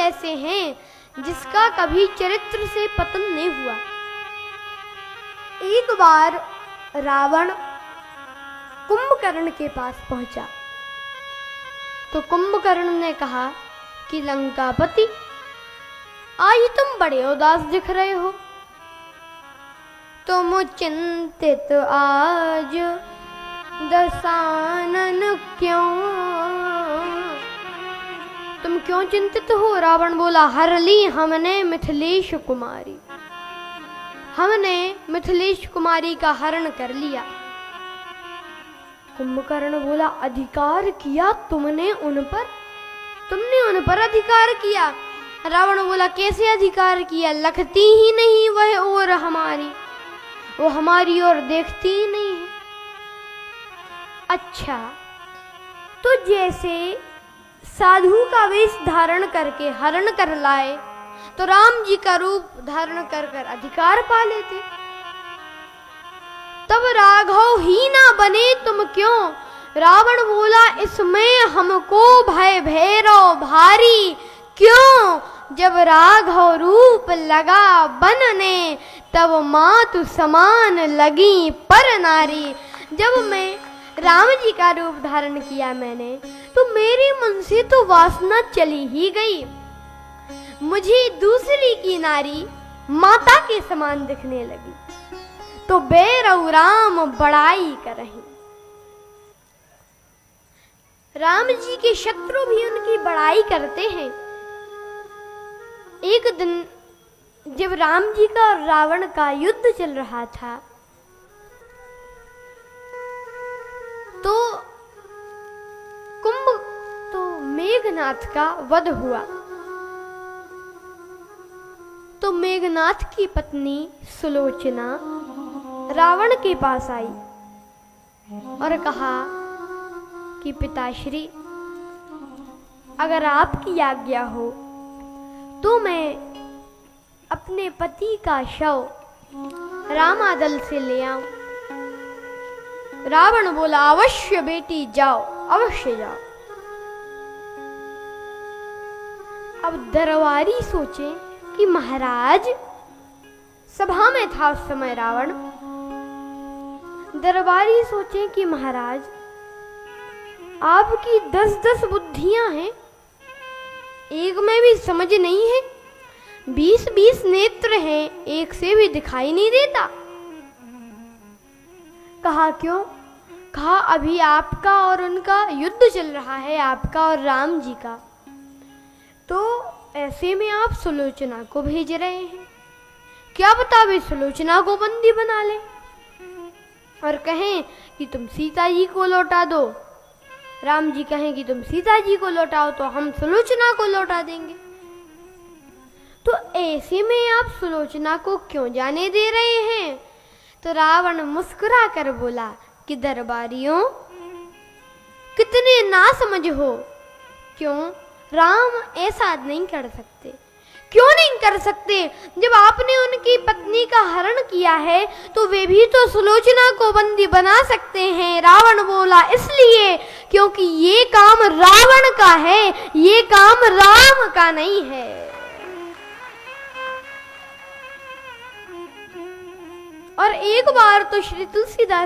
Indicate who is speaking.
Speaker 1: ऐसे हैं जिसका कभी चरित्र से पतन नहीं हुआ। एक बार रावण कुंभकर्ण के पास पहुंचा तो कुंभकर्ण ने कहा कि लंकापति, आज तुम बड़े उदास दिख रहे हो। तुम चिंतित आज दशानन क्यों? तुम क्यों चिंतित हो? रावण बोला, हर ली हमने मिथिलेश कुमारी, हमने मिथिलेश कुमारी का हरण कर लिया। कुंभकर्ण बोला, अधिकार किया तुमने उन पर? तुमने उन पर अधिकार किया? रावण बोला, कैसे अधिकार किया? लखती ही नहीं वह और हमारी, वो हमारी ओर देखती ही नहीं है। अच्छा, तो जैसे साधु का वेश धारण करके हरण कर लाए तो राम जी का रूप धारण कर कर अधिकार पा लेते। तब राघव ही ना बने तुम क्यों? रावण बोला, इसमें हमको भय भैरव भारी क्यों? जब राघव रूप लगा बनने तब मातु समान लगी पर नारी। जब मैं राम जी का रूप धारण किया मैंने तो मेरे मन से तो वासना चली ही गई। मुझे दूसरी की नारी माता के समान दिखने लगी तो बैरव राम बड़ाई करहीं। राम जी के शत्रु भी उनकी बड़ाई करते हैं। एक दिन जब राम जी का और रावण का युद्ध चल रहा था तो मेघनाथ का वध हुआ। तो मेघनाथ की पत्नी सुलोचना रावण के पास आई और कहा कि पिताश्री, अगर आपकी आज्ञा हो तो मैं अपने पति का शव रामादल से ले आऊं। रावण बोला, अवश्य बेटी जाओ, अवश्य जाओ। अब दरबारी सोचे कि महाराज, सभा में था उस समय रावण, दरबारी सोचे कि महाराज आपकी 10-10 बुद्धियां हैं, एक में भी समझ नहीं है, 20-20 नेत्र हैं, एक से भी दिखाई नहीं देता। कहा क्यों? कहा अभी आपका और उनका युद्ध चल रहा है, आपका और राम जी का, तो ऐसे में आप सुलोचना को भेज रहे हैं, क्या पता वे सुलोचना को बंदी बना लें और कहें कि तुम सीता जी को लौटा दो। राम जी कहें कि तुम सीता जी को लौटाओ तो हम सुलोचना को लौटा देंगे। तो ऐसे में आप सुलोचना को क्यों जाने दे रहे हैं? तो रावण मुस्कुरा कर बोला कि दरबारियों, कितने ना समझ हो। क्यों? राम ऐसा नहीं कर सकते। क्यों नहीं कर सकते? जब आपने उनकी पत्नी का हरण किया है तो वे भी तो सुलोचना को बंदी बना सकते हैं। रावण बोला, इसलिए क्योंकि ये काम रावण का है, ये काम राम का नहीं है। और एक बार तो श्री तुलसीदास